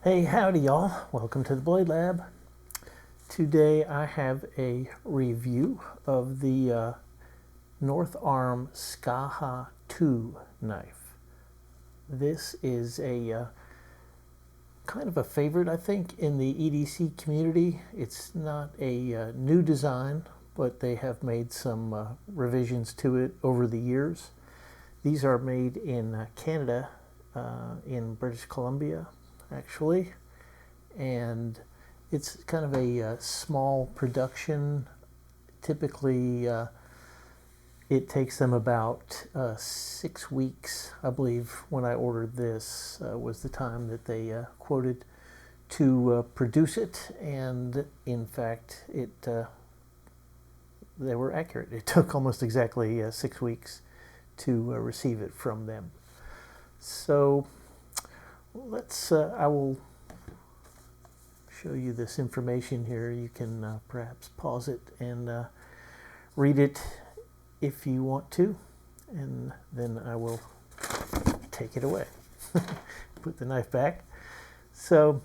Hey, howdy y'all. Welcome to the Blade Lab. Today I have a review of the North Arm Skaha 2 knife. This is a kind of a favorite, I think, in the EDC community. It's not a new design, but they have made some revisions to it over the years. These are made in Canada, in British Columbia, actually, and it's kind of a small production. Typically it takes them about 6 weeks, I believe. When I ordered this was the time that they quoted to produce it, and in fact they were accurate. It took almost exactly 6 weeks to receive it from them. So let's I will show you this information here. You can perhaps pause it and read it if you want to, and then I will take it away. Put the knife back. So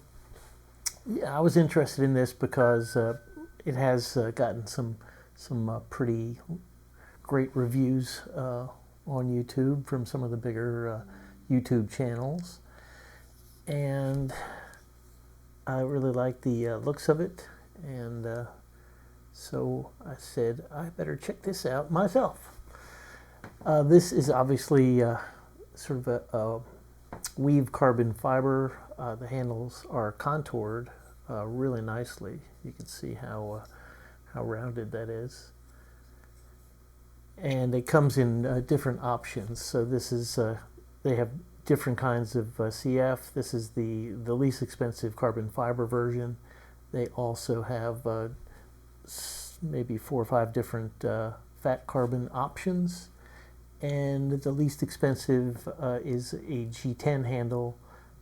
yeah, I was interested in this because it has gotten some pretty great reviews on YouTube from some of the bigger YouTube channels, and I really like the looks of it, and so I said I better check this out myself. This is obviously sort of a weave carbon fiber. The handles are contoured really nicely. You can see how rounded that is. And it comes in different options. So this is, they have different kinds of CF. This is the least expensive carbon fiber version. They also have maybe 4 or 5 different fat carbon options. And the least expensive is a G10 handle,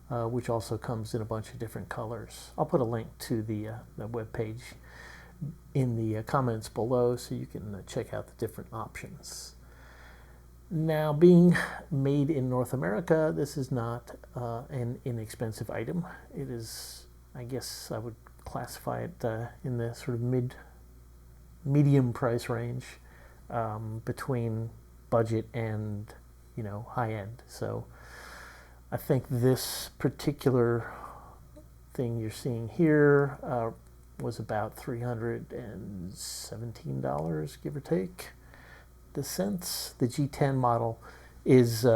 which also comes in a bunch of different colors. I'll put a link to the web page in the comments below so you can check out the different options. Now, being made in North America, this is not an inexpensive item. It is, I guess I would classify it in the sort of medium price range, between budget and, you know, high end. So I think this particular thing you're seeing here was about $317, give or take the cents. The G10 model is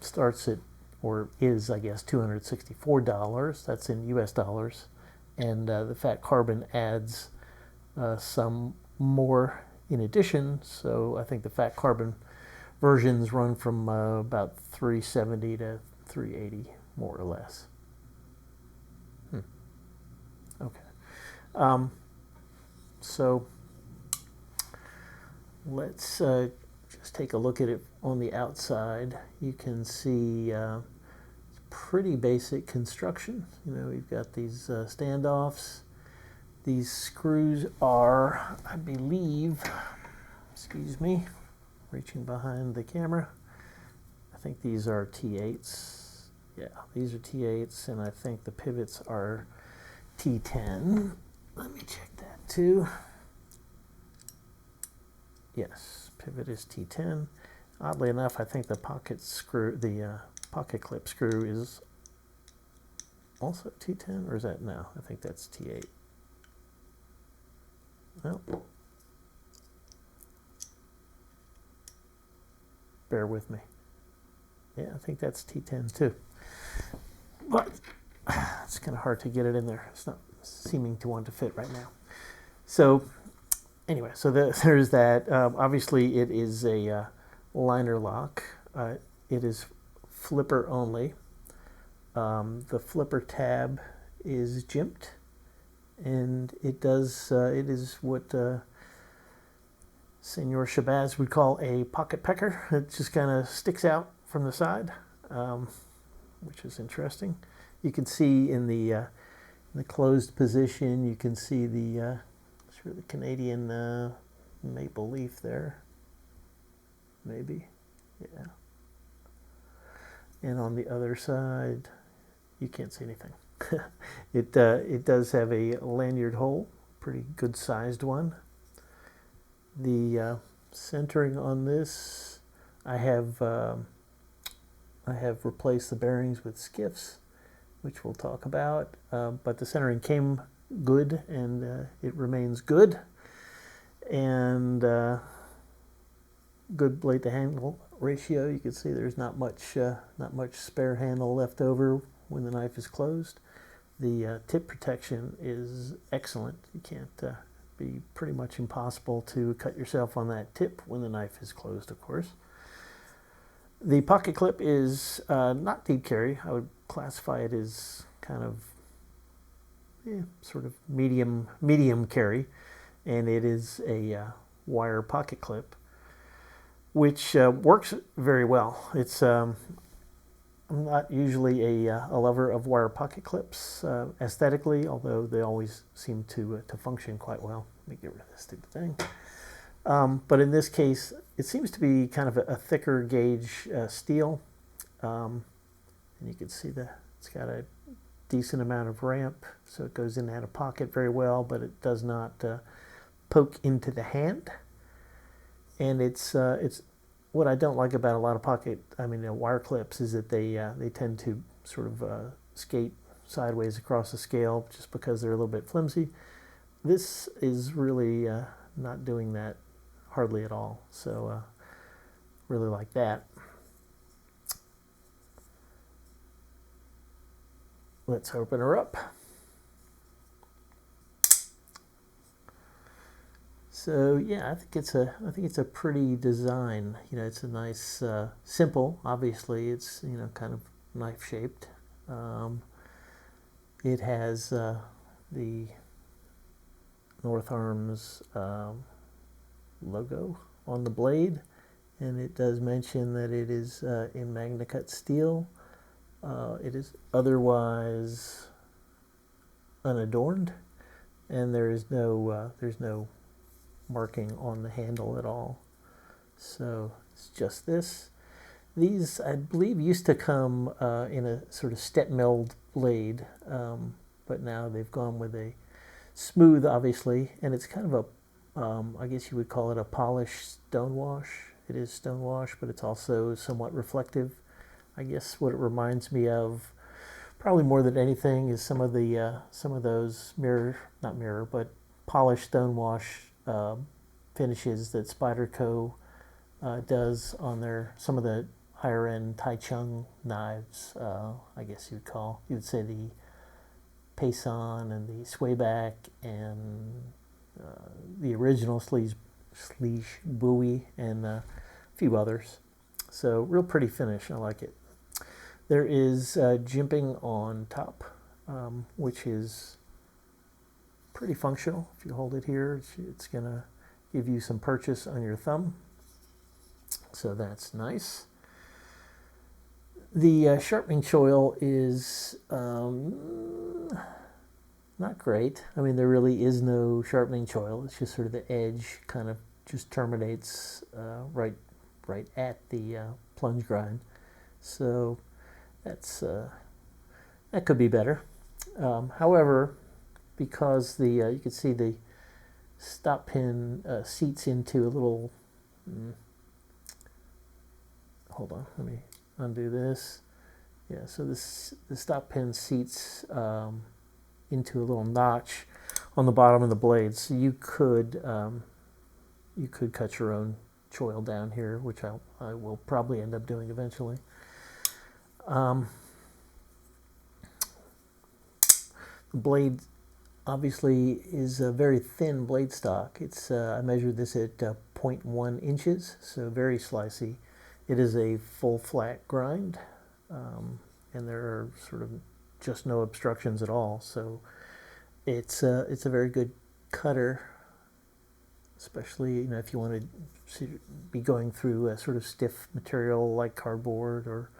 starts at, or is, I guess, $264. That's in US dollars, and the fat carbon adds some more in addition. So I think the fat carbon versions run from about $370 to $380, more or less. Okay. So let's just take a look at it on the outside. You can see pretty basic construction. You know, we've got these standoffs. These screws are, I believe, excuse me, reaching behind the camera, I think these are T8s. Yeah, these are T8s, and I think the pivots are T10. Let me check that too. Yes, pivot is T10. Oddly enough, I think the pocket screw, the pocket clip screw, is also T10, or is that, no, I think that's T8. Well, bear with me. Yeah, I think that's T10 too. But it's kind of hard to get it in there. It's not seeming to want to fit right now. So anyway, so there's that. Obviously, it is a liner lock. It is flipper only. The flipper tab is jimped, and it does. It is what Senor Shabazz would call a pocket pecker. It just kind of sticks out from the side, which is interesting. You can see in the closed position, you can see the sort of the Canadian maple leaf there, maybe, yeah. And on the other side, you can't see anything. It does have a lanyard hole, pretty good sized one. The centering on this, I have replaced the bearings with skiffs, which we'll talk about. But the centering came good, and it remains good. And good blade to handle ratio. You can see there's not much spare handle left over when the knife is closed. The tip protection is excellent. You can't be pretty much impossible to cut yourself on that tip when the knife is closed, of course. The pocket clip is not deep carry. I would classify it as kind of sort of medium carry, and it is a wire pocket clip, which works very well. It's I'm not usually a lover of wire pocket clips aesthetically, although they always seem to function quite well. Let me get rid of this stupid thing. But in this case, it seems to be kind of a thicker gauge steel. And you can see it's got a decent amount of ramp, so it goes in and out of pocket very well, but it does not poke into the hand. And it's what I don't like about a lot of wire clips is that they tend to sort of skate sideways across the scale just because they're a little bit flimsy. This is really not doing that hardly at all, so really like that. Let's open her up. So yeah, I think it's a pretty design. It's a nice, simple. Obviously, it's kind of knife shaped. It has the North Arms logo on the blade, and it does mention that it is in Magna Cut steel. It is otherwise unadorned, and there's no marking on the handle at all. So it's just this. These, I believe, used to come in a sort of step milled blade, but now they've gone with a smooth, obviously, and it's kind of a, I guess you would call it a polished stonewash. It is stonewash, but it's also somewhat reflective. I guess what it reminds me of, probably more than anything, is some of those polished stonewash finishes that Spyderco does on some of the higher end Tai Chung knives. I guess you would say the Payson and the Swayback and the original Sleege Bowie and a few others. So real pretty finish. I like it. There is jimping on top, which is pretty functional. If you hold it here, it's going to give you some purchase on your thumb. So that's nice. The sharpening choil is not great. I mean, there really is no sharpening choil. It's just sort of the edge kind of just terminates right at the plunge grind. So that could be better. However, because you can see the stop pin seats into a little. Hold on, let me undo this. Yeah, so the stop pin seats into a little notch on the bottom of the blade, so you could cut your own choil down here, which I will probably end up doing eventually. The blade obviously is a very thin blade stock. It's I measured this at 0.1 inches, so very slicey. It is a full flat grind, and there are sort of just no obstructions at all. So it's a very good cutter, especially if you want to be going through a sort of stiff material like cardboard, or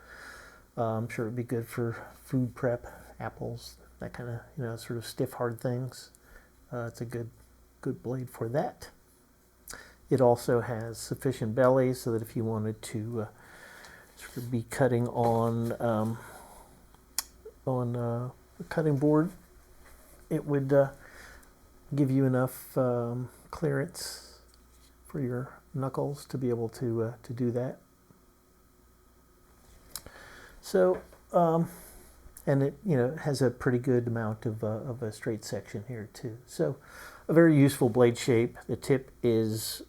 I'm sure it'd be good for food prep, apples, that kind of sort of stiff hard things. It's a good blade for that. It also has sufficient belly so that if you wanted to sort of be cutting on cutting board, it would give you enough clearance for your knuckles to be able to do that. So, and it has a pretty good amount of a straight section here too. So, a very useful blade shape. The tip is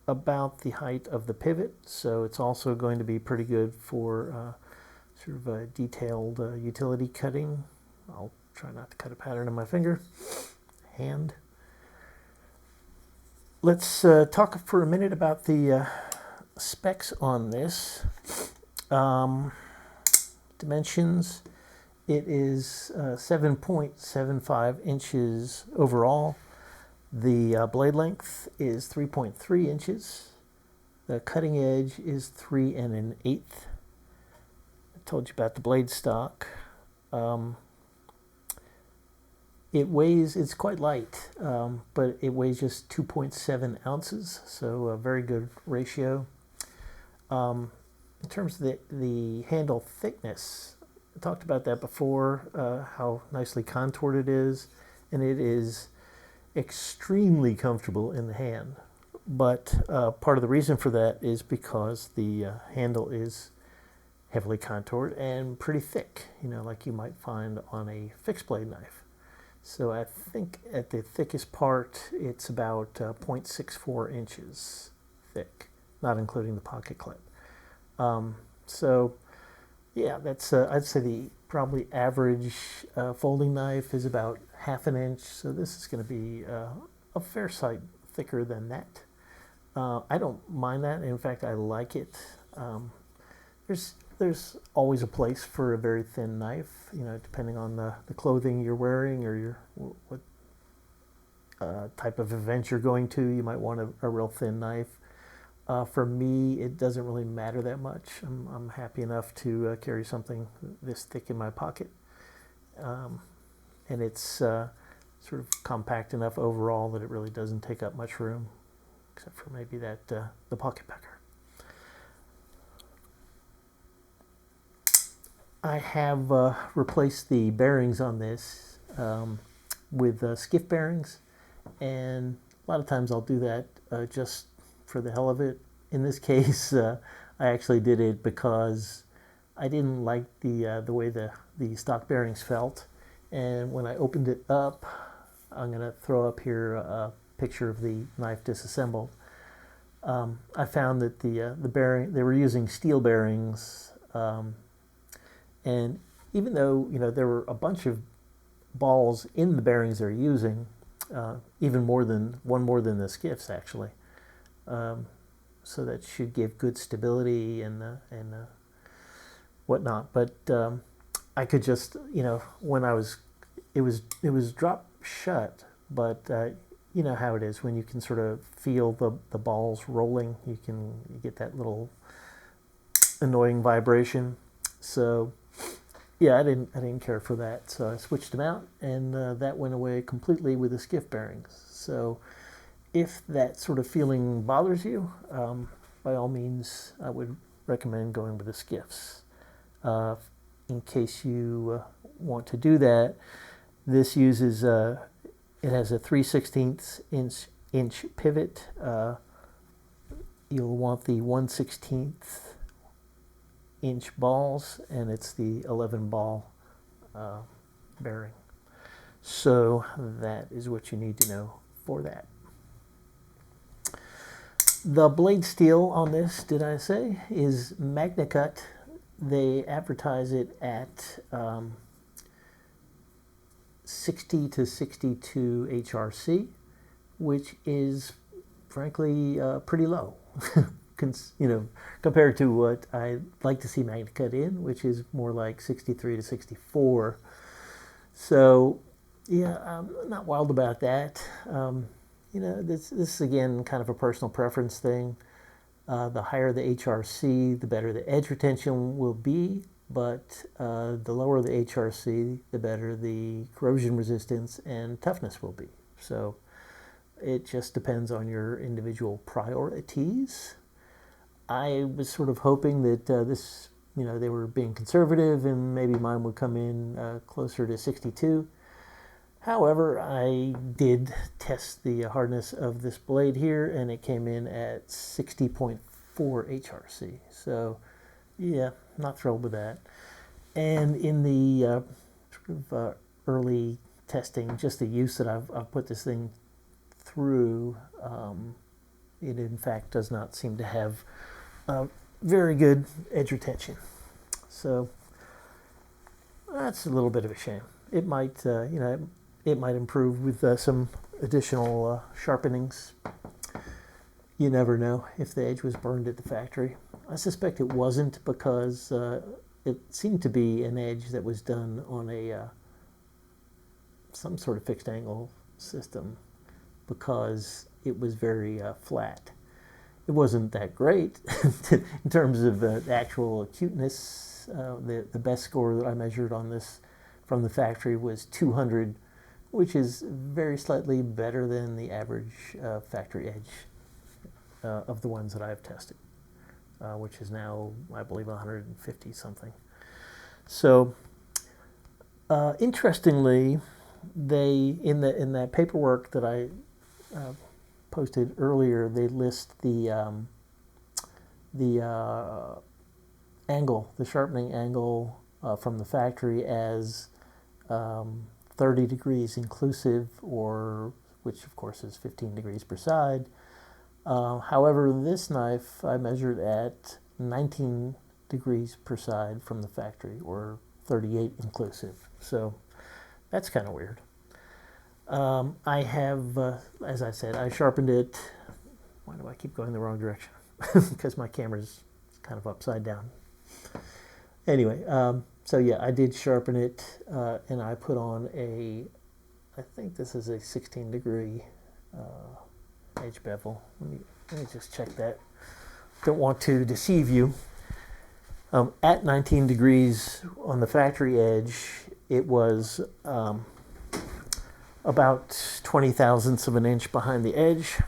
about the height of the pivot, so it's also going to be pretty good for sort of a detailed utility cutting. I'll try not to cut a pattern on my hand. Let's talk for a minute about the specs on this. Dimensions, it is 7.75 inches overall. The blade length is 3.3 inches. The cutting edge is 3 1/8. I told you about the blade stock. It's quite light, but it weighs just 2.7 ounces, so a very good ratio. In terms of the handle thickness, I talked about that before, how nicely contoured it is, and it is extremely comfortable in the hand. But part of the reason for that is because the handle is heavily contoured and pretty thick, like you might find on a fixed blade knife. So I think at the thickest part, it's about 0.64 inches thick, not including the pocket clip. So yeah, that's I'd say the probably average folding knife is about 1/2 inch. So this is going to be a fair sight thicker than that. I don't mind that. In fact, I like it. There's always a place for a very thin knife, depending on the clothing you're wearing or what type of event you're going to. You might want a real thin knife. For me, it doesn't really matter that much. I'm happy enough to carry something this thick in my pocket. And it's sort of compact enough overall that it really doesn't take up much room, except for maybe that the pocket packer. I have replaced the bearings on this with skiff bearings, and a lot of times I'll do that just for the hell of it. In this case, I actually did it because I didn't like the way the stock bearings felt, and when I opened it up, I'm going to throw up here a picture of the knife disassembled. I found that the bearing, they were using steel bearings, and even though there were a bunch of balls in the bearings they're using, even one more than the skiffs actually. So that should give good stability and whatnot. But I could just, when it was drop shut, but you know how it is when you can sort of feel the balls rolling. You get that little annoying vibration. So yeah, I didn't care for that. So I switched them out, and that went away completely with the skiff bearings. So if that sort of feeling bothers you, by all means, I would recommend going with the skiffs. In case you want to do that, this uses, it has a 3/16 inch pivot. You'll want the 1/16 inch balls, and it's the 11 ball bearing. So that is what you need to know for that. The blade steel on this, did I say, is MagnaCut. They advertise it at 60 to 62 HRC, which is frankly pretty low, compared to what I like to see MagnaCut in, which is more like 63 to 64. So yeah, I'm not wild about that. This is again kind of a personal preference thing. The higher the HRC, the better the edge retention will be, but the lower the HRC, the better the corrosion resistance and toughness will be. So it just depends on your individual priorities. I was sort of hoping that this they were being conservative, and maybe mine would come in closer to 62. However, I did test the hardness of this blade here, and it came in at 60.4 HRC. So, yeah, not thrilled with that. And in the early testing, just the use that I've put this thing through, it in fact does not seem to have very good edge retention. So that's a little bit of a shame. It might, it might improve with some additional sharpenings. You never know if the edge was burned at the factory. I suspect it wasn't, because it seemed to be an edge that was done on a some sort of fixed angle system, because it was very flat. It wasn't that great in terms of actual acuteness. The best score that I measured on this from the factory was 200, which is very slightly better than the average factory edge of the ones that I've tested, which is now, I believe, 150 something. So, interestingly, they in that paperwork that I posted earlier, they list the angle, the sharpening angle from the factory as 30 degrees inclusive, or which of course is 15 degrees per side. However, this knife I measured at 19 degrees per side from the factory, or 38 inclusive. So that's kind of weird. I have, as I said, I sharpened it. Why do I keep going the wrong direction? Because my camera's kind of upside down. Anyway, so yeah, I did sharpen it, and I put on I think this is a 16 degree edge bevel. Let me just check that. Don't want to deceive you. At 19 degrees on the factory edge, it was about 20 thousandths of an inch behind the edge.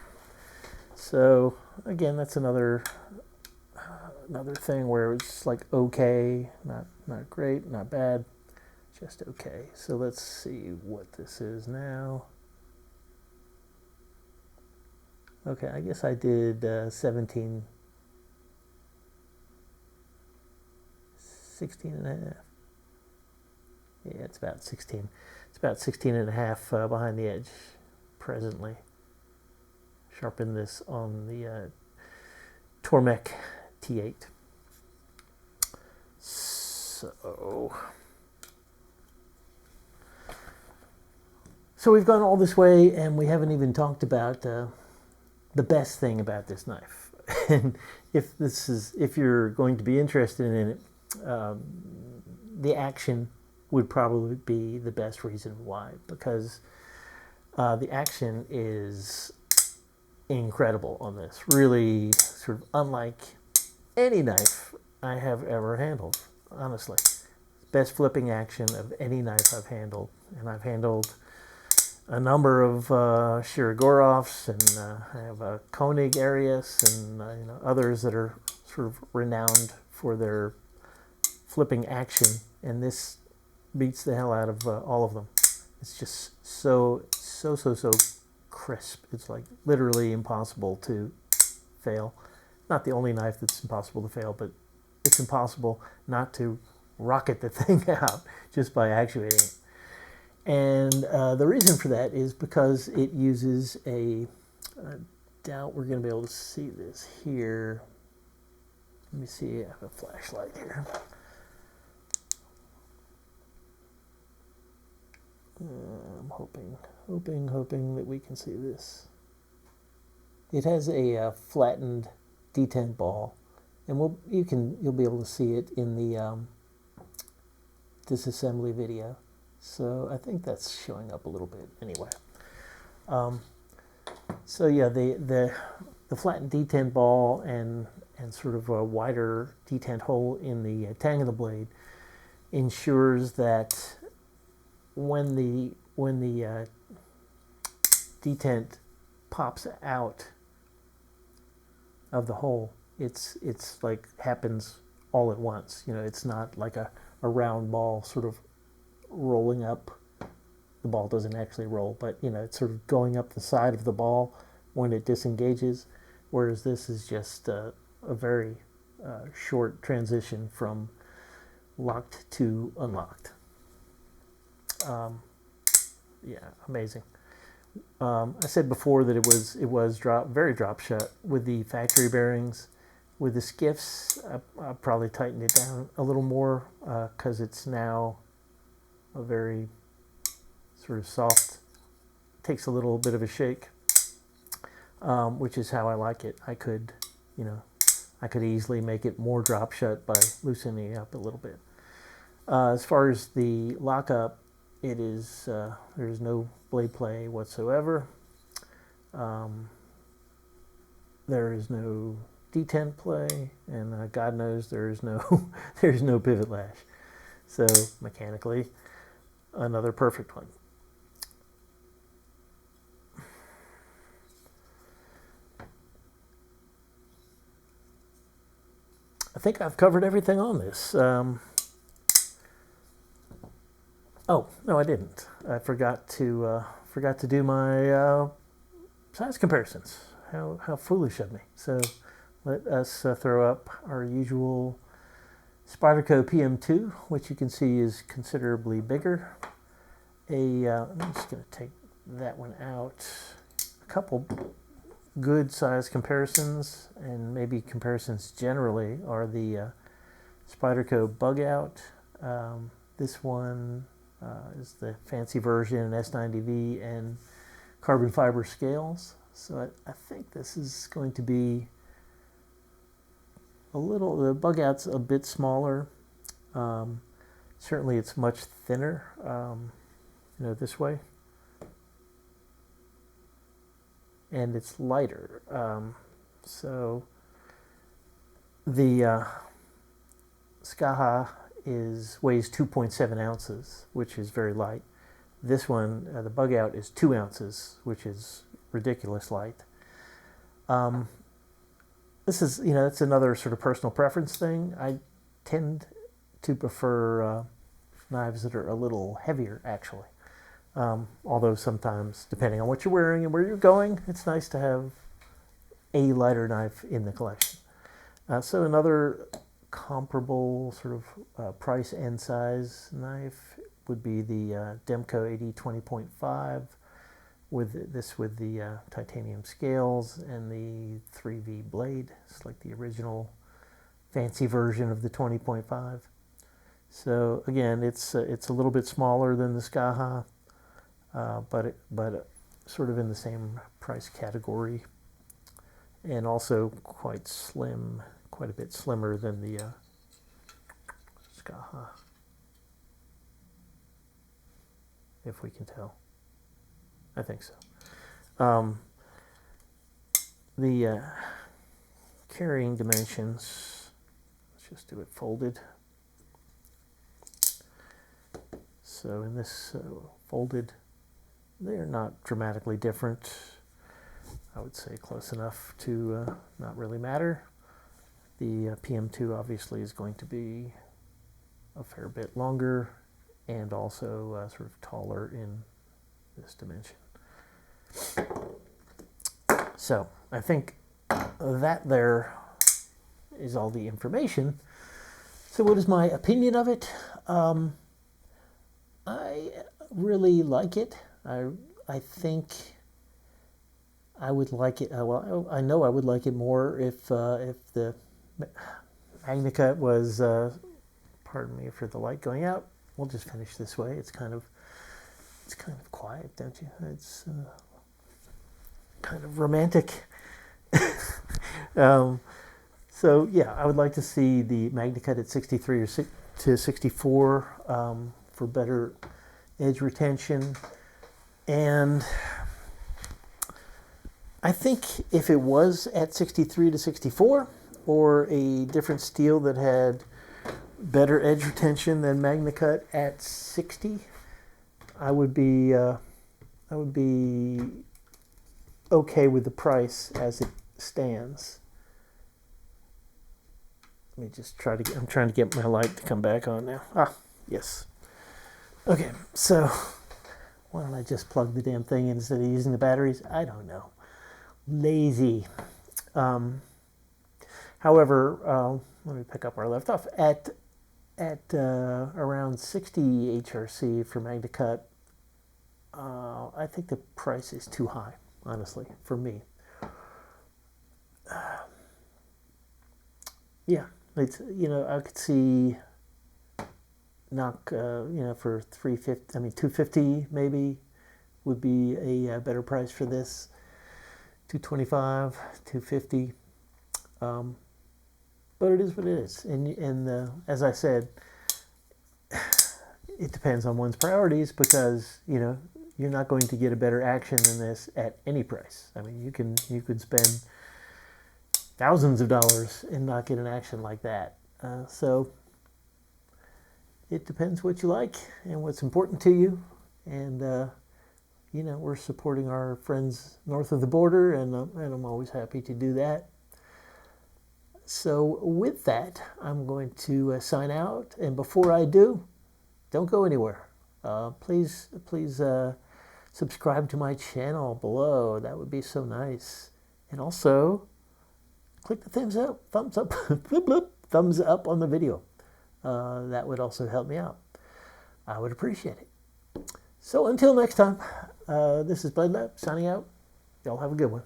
So again, that's another thing where it's like okay, not great, not bad, just okay. So let's see what this is now. Okay, I guess I did 16 and a half. Yeah, it's about 16. It's about 16 and a half behind the edge presently. Sharpen this on the Tormek T8. So we've gone all this way, and we haven't even talked about the best thing about this knife. And if you're going to be interested in it, the action would probably be the best reason why, because the action is incredible on this. Really sort of unlike any knife I have ever handled, honestly. Best flipping action of any knife I've handled. And I've handled a number of Shirigorovs, and I have a Koenig Arius, and others that are sort of renowned for their flipping action, and this beats the hell out of all of them. It's just so crisp. It's like literally impossible to fail. Not the only knife that's impossible to fail, but it's impossible not to rocket the thing out just by actuating it. And the reason for that is because it uses I doubt we're going to be able to see this here. Let me see, I have a flashlight here. I'm hoping that we can see this. It has a flattened detent ball, and you'll be able to see it in the disassembly video. So I think that's showing up a little bit anyway. So yeah, the flattened detent ball and sort of a wider detent hole in the tang of the blade ensures that when the detent pops out of the hole, it's like happens all at once. You know, it's not like a round ball sort of rolling up. The ball doesn't actually roll, but you know, it's sort of going up the side of the ball when it disengages, whereas this is just a very short transition from locked to unlocked. Yeah, amazing. I said before that it was very drop shut with the factory bearings. With the skiffs, I probably tightened it down a little more because it's now a very sort of soft. Takes a little bit of a shake, which is how I like it. I could easily make it more drop shut by loosening it up a little bit. As far as the lockup, it is there's no blade play whatsoever. There is no detent play, and God knows there is no there's no pivot lash. So mechanically, another perfect one. I think I've covered everything on this. Oh no, I didn't. I forgot to do my size comparisons. How foolish of me. So let us throw up our usual Spyderco PM2, which you can see is considerably bigger. I'm just going to take that one out. A couple good size comparisons, and maybe comparisons generally, are the Spyderco Bug Out. This one is the fancy version, S90V and carbon fiber scales. So I think this is going to be the Bug Out's a bit smaller. Certainly it's much thinner, this way. And it's lighter. So the Skaha weighs 2.7 ounces, which is very light. This one, the Bug Out, is 2 ounces, which is ridiculous light. This is, it's another sort of personal preference thing. I tend to prefer knives that are a little heavier, actually. Although sometimes, depending on what you're wearing and where you're going, it's nice to have a lighter knife in the collection. So another comparable sort of price and size knife would be the Demco AD 20.5 with the titanium scales and the 3V blade. It's like the original fancy version of the 20.5. So again, it's a little bit smaller than the Skaha, but sort of in the same price category, and also quite slim, quite a bit slimmer than the Skaha, if we can tell. I think so. The carrying dimensions, let's just do it folded. So in this folded, they're not dramatically different. I would say close enough to not really matter. The PM2 obviously is going to be a fair bit longer and also sort of taller in this dimension. So I think that there is all the information. So what is my opinion of it? I really like it. I think I would like it. Well, I know I would like it more if the MagnaCut was. Pardon me for the light going out. We'll just finish this way. It's kind of quiet, don't you? It's kind of romantic. So yeah, I would like to see the MagnaCut at 63 to 64 for better edge retention. And I think if it was at 63 to 64, or a different steel that had better edge retention than MagnaCut at 60, I would be okay with the price as it stands. Let me just try to get, I'm trying to get my light to come back on now. Ah, yes. Okay, so why don't I just plug the damn thing in instead of using the batteries? I don't know. Lazy. However, let me pick up where I left off. At around 60 HRC for MagnaCut, I think the price is too high, honestly, for me. Yeah, it's, I could see knock, for 350, I mean 250 maybe would be a better price for this. 225, 250. But it is what it is, and as I said, it depends on one's priorities, because you're not going to get a better action than this at any price. I mean, you could spend thousands of dollars and not get an action like that. So it depends what you like and what's important to you, and we're supporting our friends north of the border, and I'm always happy to do that. So with that, I'm going to sign out, and before I do, don't go anywhere. Please subscribe to my channel below. That would be so nice. And also, click the thumbs up, thumbs up on the video. That would also help me out. I would appreciate it. So until next time, this is Blade Lab signing out. Y'all have a good one.